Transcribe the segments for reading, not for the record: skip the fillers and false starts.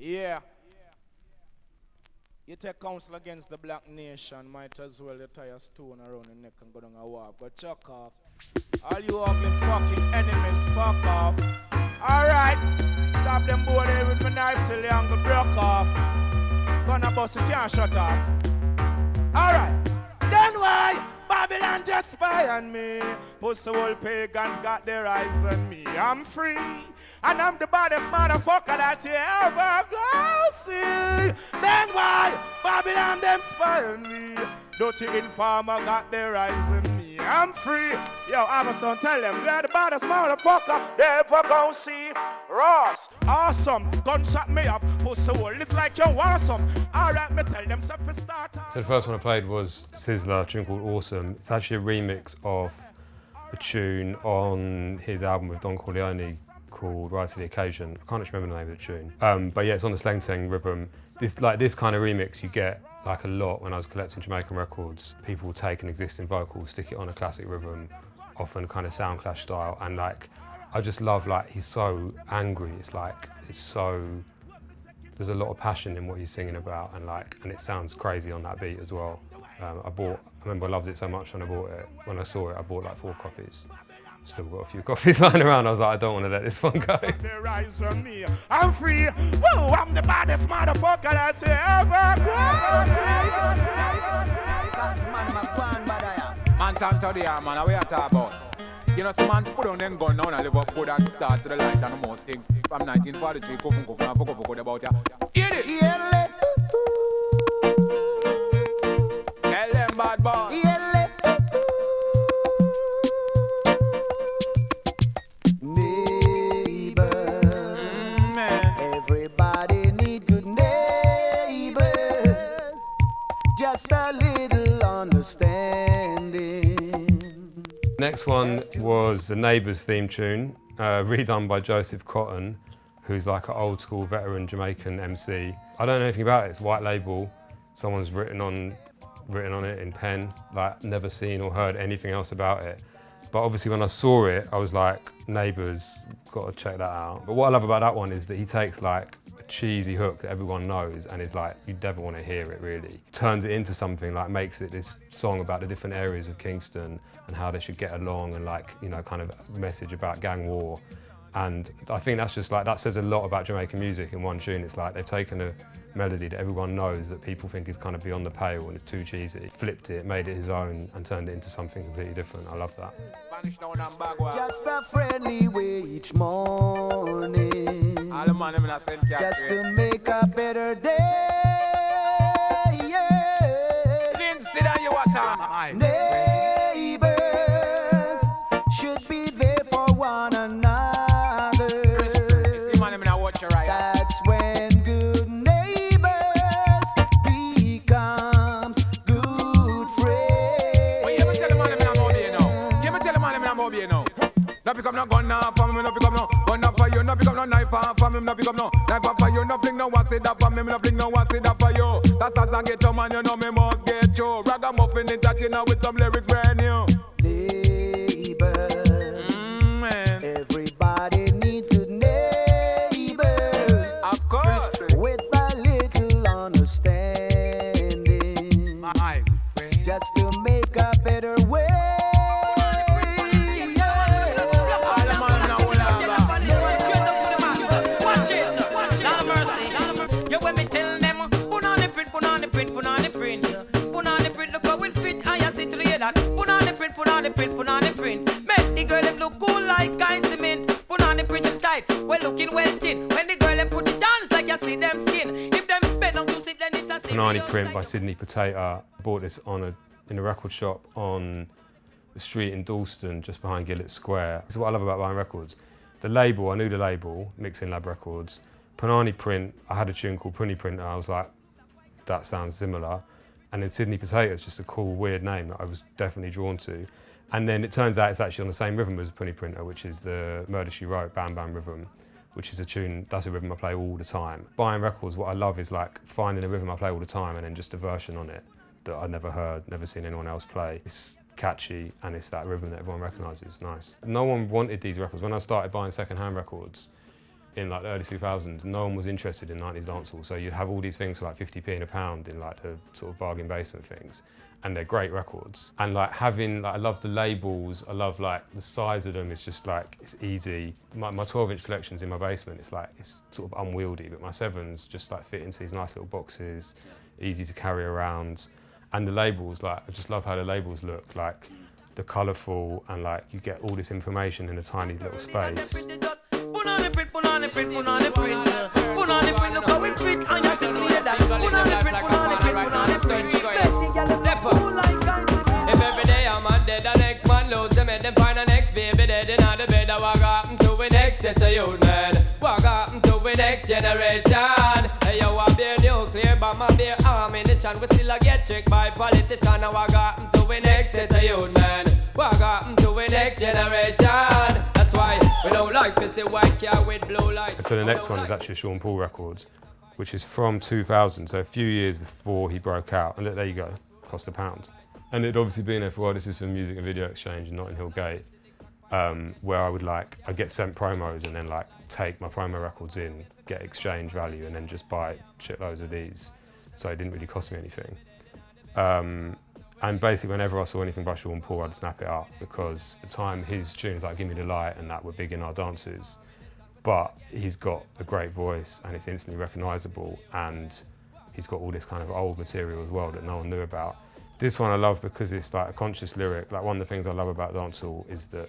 Yeah. You take counsel against the black nation, might as well you tie a stone around your neck and go down a walk. But chuck off. All you ugly fucking enemies, fuck off. Alright, stop them boy there with my knife till the angle broke off. Gonna bust it, can't shut off. Alright, then why Babylon just spy on me? Pussy old pagans got their eyes on me. I'm free, and I'm the baddest motherfucker that you ever go see. Then why Babylon them spy on me? Dirty informer got their eyes on me. I'm free. Yo, Amazon, tell them they're the baddest motherfucker they ever gon' see. Ross, awesome. Gunshot me up. Pussy hole, it's like you want some. Alright, me tell them stuff to start. So the first one I played was Sizzler, a tune called Awesome. It's actually a remix of a tune on his album with Don Corleone called Rise to the Occasion. I can't actually remember the name of the tune. But yeah, it's on the Slang Tang rhythm. This kind of remix you get like a lot when I was collecting Jamaican records. People take an existing vocal, stick it on a classic rhythm, often kind of sound clash style, and like I just love like he's so angry. It's so there's a lot of passion in what he's singing about, and it sounds crazy on that beat as well. I remember I loved it so much when I bought it. When I saw it, I bought like 4 copies. Still got a few copies lying around. I was like, I don't want to let this one go. I'm free. Woo, I'm the baddest motherfucker that you ever see. Man, time to the man, what you talk about? You know, some man put on them gun now and live up good and start to the light and the most things. From 1943, fuck about ya. Hear it? Yeah, tell them bad boy. Yeah. Just a little understanding. Next one was the Neighbours theme tune, redone by Joseph Cotton, who's like an old school veteran Jamaican MC. I don't know anything about it, it's white label. Someone's written on it in pen, like never seen or heard anything else about it. But obviously when I saw it, I was like, Neighbours, got to check that out. But what I love about that one is that he takes like a cheesy hook that everyone knows and is like, you never want to hear it really. Turns it into something, like makes it this song about the different areas of Kingston and how they should get along, and like, you know, kind of a message about gang war. And I think that's just like, that says a lot about Jamaican music in one tune. It's like they've taken a melody that everyone knows that people think is kind of beyond the pale and it's too cheesy, flipped it, made it his own and turned it into something completely different. I love that. Just a friendly way each morning, just to make a better day. Yeah. Neighbors should be there for one another. That's when good neighbors becomes good friends. Well, you tell the man I'm over here now. You tell the man I'm over here now. No pick up no gun now for me, no pick up no gun now for you, no pick up no knife for me, no pick up no knife for you, no fling no one say that for me, no fling no one say that for you. That's as I get to man, you know me must get you. Ragamuffin entertainer with some lyrics brand new. Neighbors, man. Everybody needs good neighbors, Of course. with a little understanding, My friend. just to make a better way. Put on the print. Make the girl them look cool like guy cement. Put on the print tights, well looking well thin. When the girl them put it dance like you see them skin. If them bend on to sit, then it's a Panani print by Sydney Potato. I bought this in a record shop on the street in Dalston, just behind Gillett Square. This is what I love about buying records. The label, I knew the label, Mixing Lab Records. Panani print, I had a tune called Punny Print, and I was like, that sounds similar. And then Sydney Potato is just a cool, weird name that I was definitely drawn to. And then it turns out it's actually on the same rhythm as Punny Printer, which is the Murder She Wrote, Bam Bam rhythm, which is a tune, that's a rhythm I play all the time. Buying records, what I love is like finding a rhythm I play all the time and then just a version on it that I'd never heard, never seen anyone else play. It's catchy and it's that rhythm that everyone recognises, nice. No one wanted these records. When I started buying second-hand records, in like the early 2000s, no one was interested in 90s dancehall. So you'd have all these things for like 50p and a pound in like the sort of bargain basement things. And they're great records. And like having, like I love the labels, I love like the size of them, it's just like, it's easy. My 12-inch collection's in my basement, it's like, it's sort of unwieldy, but my 7s just like fit into these nice little boxes, easy to carry around. And the labels, like, I just love how the labels look, like they're colourful and like you get all this information in a tiny little space. Put on the print, put on the print, put on the print. Put on the print, look how it fit, and you can clear that. Put on the print, put on the print, put on the print. Step up. If every day a man dead, the next man loads them, then find the next baby dead in the bed. What happened to the next set of youth, man? What happened to the next generation? Hey, you have their nuclear bomb and their ammunition. We still get tricked by politicians. What happened to the next set of youth, man? What happened to the next generation? Why we don't like to see white car with blue light. So the next one is actually a Sean Paul record, which is from 2000, so a few years before he broke out. And look, there you go, cost £1. And it'd obviously been there for a while. This is from Music and Video Exchange in Notting Hill Gate, where I'd get sent promos and then like take my promo records in, get exchange value, and then just buy shitloads of these. So it didn't really cost me anything. And basically, whenever I saw anything by Sean Paul, I'd snap it up because at the time his tunes like Give Me the Light and that were big in our dances. But he's got a great voice and it's instantly recognisable, and he's got all this kind of old material as well that no one knew about. This one I love because it's like a conscious lyric. Like one of the things I love about dancehall is that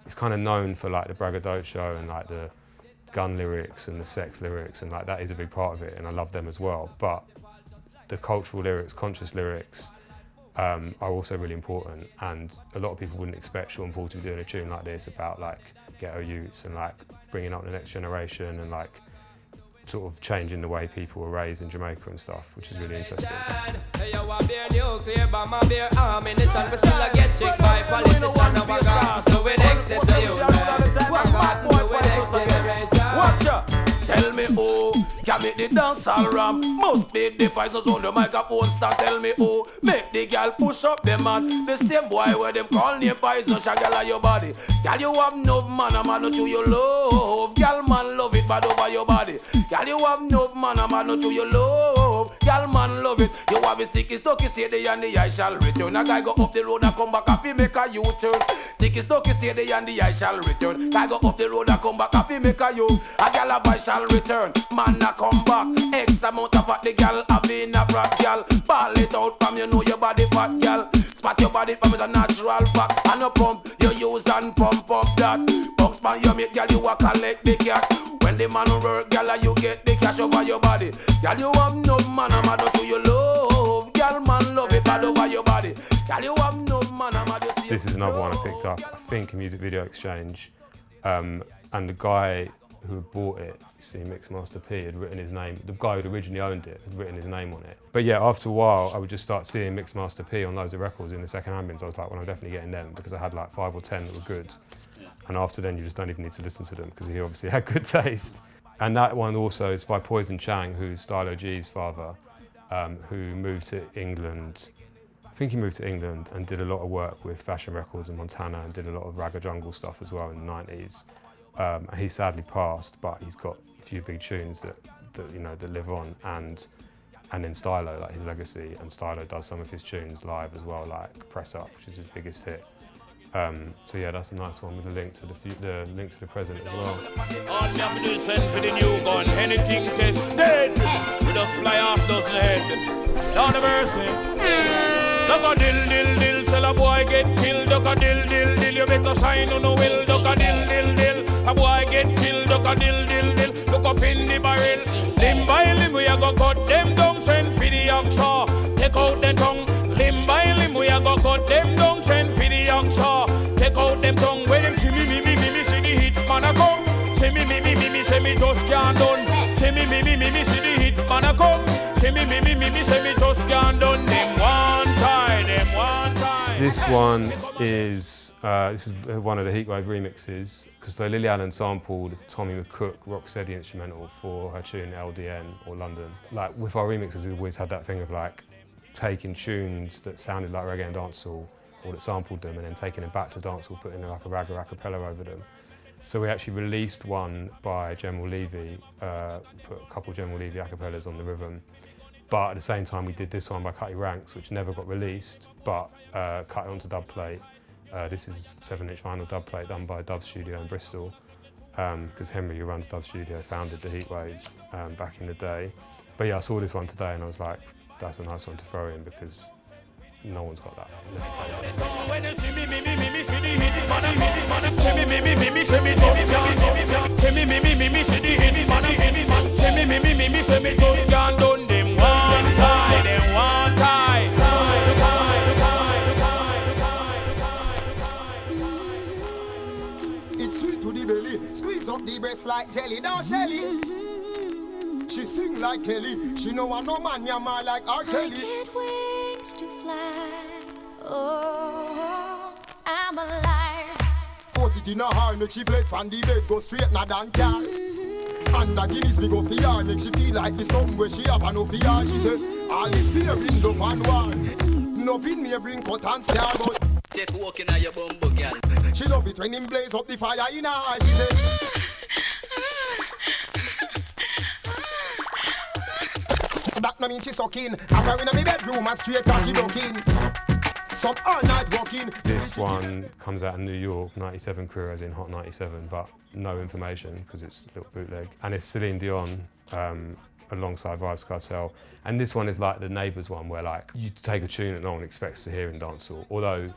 it's kind of known for like the braggadocio and like the gun lyrics and the sex lyrics, and like that is a big part of it, and I love them as well. But the cultural lyrics, conscious lyrics, are also really important, and a lot of people wouldn't expect Sean Paul to be doing a tune like this about like ghetto youths and like bringing up the next generation and like sort of changing the way people were raised in Jamaica and stuff, which is really interesting. Watch out! Tell me who can make the dancehall ram. Must be the poisonous on the microphone start. Tell me who make the girl push up the man. The same boy where them call name poison shall girl on your body. Girl you have no man, a man not to your love. Girl man love it bad over your body. Girl you have no man, a man not to your love. Girl man love it. You have a sticky stocky stay there and the eye shall return. A guy go up the road and come back happy make a U-turn. Sticky stocky stay there and the eye shall return. Guy go up the road and come back happy make a U. A girl a voice shall return. Man a come back. X amount of fat the girl having a brat girl. Ball it out from you know your body fat girl. Spot your body from is a natural fact. And a pump you use and pump up that. Box man you make girl you a collect the cat. When the man work girl you get the cash over your body. Girl you have no man a mad to your love. Girl man love it bad over your body. Girl you have no man a mad to see. This is another one I picked up, I think, in Music Video Exchange, and the guy who had bought it, you see, Mixmaster P, had written his name. The guy who originally owned it had written his name on it. But yeah, after a while, I would just start seeing Mixmaster P on loads of records in the second-hand bins. I was like, well, I'm definitely getting them because I had like 5 or 10 that were good. Yeah. And after then, you just don't even need to listen to them because he obviously had good taste. And that one also is by Poison Chang, who's Stylo G's father, who moved to England. I think he moved to England and did a lot of work with Fashion Records in Montana and did a lot of Ragga Jungle stuff as well in the 90s. He sadly passed, but he's got a few big tunes that you know that live on, and then Stylo, like his legacy, and Stylo does some of his tunes live as well, like Press Up, which is his biggest hit. So yeah, that's a nice one with a link to the link to the present as well. All you have to do is send for the new gun, anything tested. We just fly off dozen head. Down the mercy. Duck a dill dill dill, sell a boy get killed. Duck a dill dill dill, you better sign on the will. Duck a dill dill dill, a boy get killed. Duck a dill dill dill, look up in the barrel. Limb by limb we a go cut them down, send for the oxa. Take out the tongue. Limb by limb we a go cut them down, send for the oxa. Take out them tongue. When them see me see the hit man a come. See me say me just can't done. See me see the hit man a come. See me say me just can't done. Them one time. This one is this is one of the Heatwave remixes, because Lily Allen sampled Tommy McCook Rocksteady instrumental for her tune LDN or London. Like with our remixes, we've always had that thing of like taking tunes that sounded like reggae and dancehall, or that sampled them, and then taking them back to dancehall, putting like a ragga a cappella over them. So we actually released one by General Levy, put a couple General Levy acapellas on the rhythm. But at the same time, we did this one by Cutty Ranks, which never got released, but cut it onto dub plate. This is 7-inch vinyl dub plate done by Dub Studio in Bristol, because Henry, who runs Dub Studio, founded the Heatwave back in the day. But yeah, I saw this one today and I was like, that's a nice one to throw in because no one's got that. It's sweet to the belly, squeeze up the breast like jelly, don't Shelly. She sing like Kelly, she know I no man yammer like R. Kelly. I get wings to fly, oh, I'm alive. Force it in her heart, make she fled from the bed, go straight na dan car. And the Guinness me go for her, make she feel like the sun where she have no fear. She said, all is fear in the fan war. Nothing me bring cut and scar, but take a walk in your bumbo, girl. She love it when him blaze up the fire in her eye. She said, that no mean she sucking. I'm wearing in my bedroom and straight cocky ducking. Some all night walking. This one comes out in New York, 97 crew as in Hot 97, but no information because it's a little bootleg. And it's Celine Dion alongside Vybz Kartel. And this one is like the Neighbours one where like you take a tune that no one expects to hear in dancehall. Although,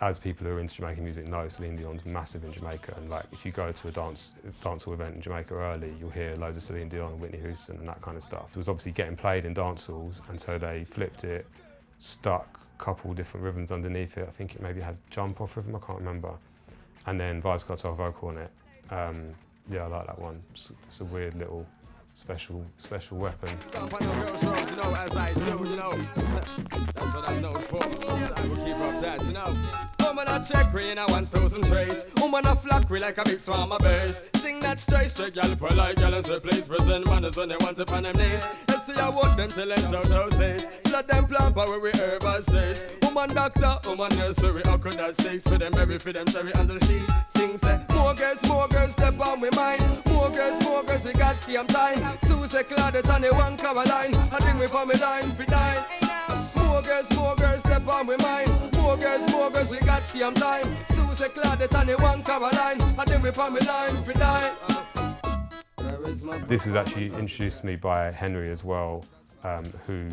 as people who are into Jamaican music know, Celine Dion's massive in Jamaica, and like if you go to a dancehall event in Jamaica early, you'll hear loads of Celine Dion and Whitney Houston and that kind of stuff. It was obviously getting played in dancehalls, and so they flipped it, stuck a couple different rhythms underneath it. I think it maybe had jump off rhythm, I can't remember, and then Vybz Kartel vocal on it. Yeah, I like that one. It's a weird little special weapon. That's what I'm known for. I will keep up that, you know. Woman a check we in a 1,000 traits. Woman a flock we like a big swarm of birds. Sing that straight, gal, polite gal and say please present manners when they want to find them names. Let's see I want them till them chow says. Flood them plant where we herbal says. Woman doctor, woman nursery, how could that six for them berry, for them cherry under the sheet. Sing say, more girls, step on we mind. More girls, we got same time. Susie Claudette and the one Caroline. I think we for me line for die. More girls, step on we mind. More girls, we got same time. Susie Claudette and the one Caroline. I think we for me line for die. This was actually introduced to me by Henry as well, who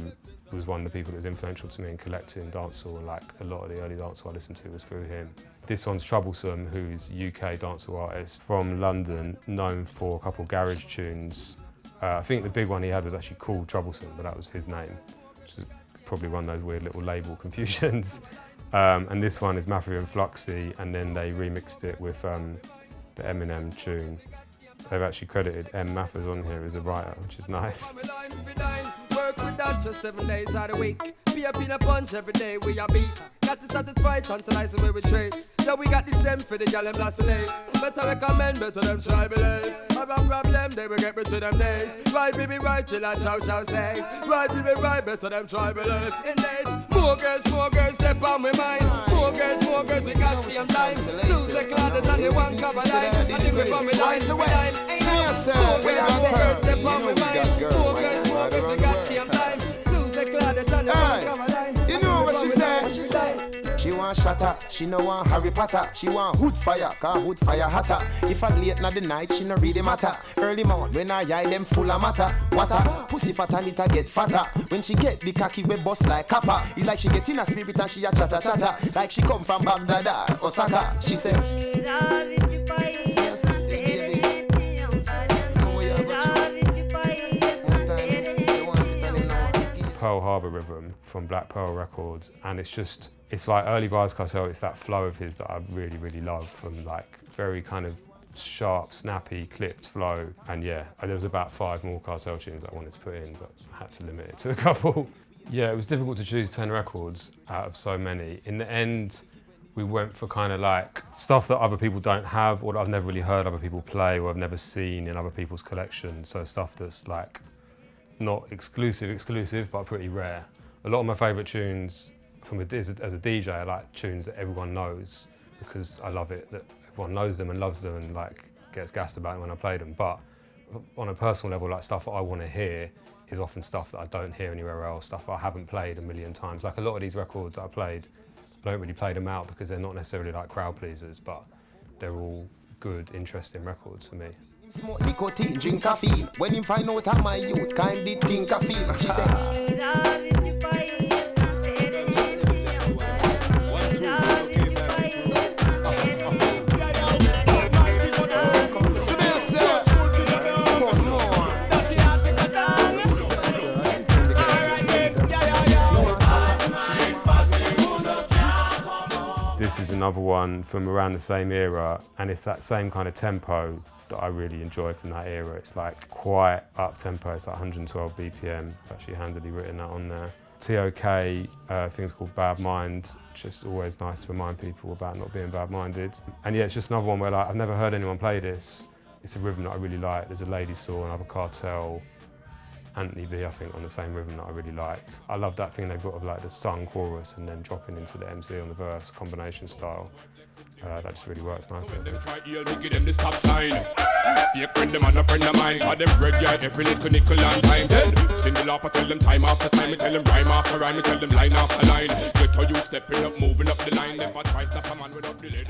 was one of the people that was influential to me in collecting dancehall, and like a lot of the early dancehall I listened to was through him. This one's Troublesome, who's a UK dancehall artist from London, known for a couple garage tunes. I think the big one he had was actually called Troublesome, but that was his name, which is probably one of those weird little label confusions. And this one is Mafia and Fluxy, and then they remixed it with the Eminem tune. They've actually credited M. Mathers on here as a writer, which is nice. Work with that just 7 days out of the week. Be up in a punch every day we a beat. Got to satisfy, tantalize the way we trace. Yeah, we got this them for the gal and blast the lace. Better recommend, better them try believe. Have a problem, they will get to them days. Right, baby, right, till I chow says. Right, baby, right, better them try believe. In days, more girls, step on with mine. More girls, we got same time. Susie Claudette and the one Caroline. I think we from me line to line. More girls, step on with mine. More girls, we got same time. Susie Claudette and the one Caroline. You know what she said? She want shatter, she no want Harry Potter. She want hood fire, cause hood fire hotter. If I'm late na the night, she no really matter. Early morning, when I eye them full of matter. Water, pussy fat and it'll get fatter. When she get the cocky we bust like copper. It's like she get in a spirit and she a chatter. Like she come from Baghdad or Osaka. She said, Pearl Harbor rhythm from Black Pearl Records, and it's like early Vybz Kartel. It's that flow of his that I really love, from like very kind of sharp, snappy, clipped flow. And yeah, there was about 5 more Kartel tunes that I wanted to put in, but I had to limit it to a couple. Yeah, it was difficult to choose 10 records out of so many. In the end, we went for kind of like stuff that other people don't have, or that I've never really heard other people play, or I've never seen in other people's collections. So stuff that's like not exclusive, but pretty rare. A lot of my favourite tunes as a DJ are like tunes that everyone knows, because I love it that everyone knows them and loves them, and like gets gassed about it when I play them. But on a personal level, like stuff that I want to hear is often stuff that I don't hear anywhere else, stuff I haven't played a million times. Like a lot of these records that I played, I don't really play them out because they're not necessarily like crowd pleasers, but they're all good, interesting records for me. Smoke nicotine, drink coffee. When you find out how my youth kind of think I feel, she said. This is another one from around the same era, and it's that same kind of tempo that I really enjoy from that era. It's like quite up tempo, it's like 112 BPM, actually handily written that on there. TOK, things called Bad Mind, just always nice to remind people about not being bad-minded. And yeah, it's just another one where like, I've never heard anyone play this. It's a rhythm that I really like. There's a Lady Saw, another Cartel, Anthony B, I think, on the same rhythm that I really like. I love that thing they've got of like the sung chorus and then dropping into the MC on the verse, combination style. That just really works nicely. Them try heal me, give them the stop sign. Fake friend, them and a friend of mine. Cause them red, yeah, every little nickel and time. Then, single up, I tell them time after time. I tell them rhyme after rhyme, I tell them line after line. Get how you stepping up, moving up the line. Never try stop a man without delay.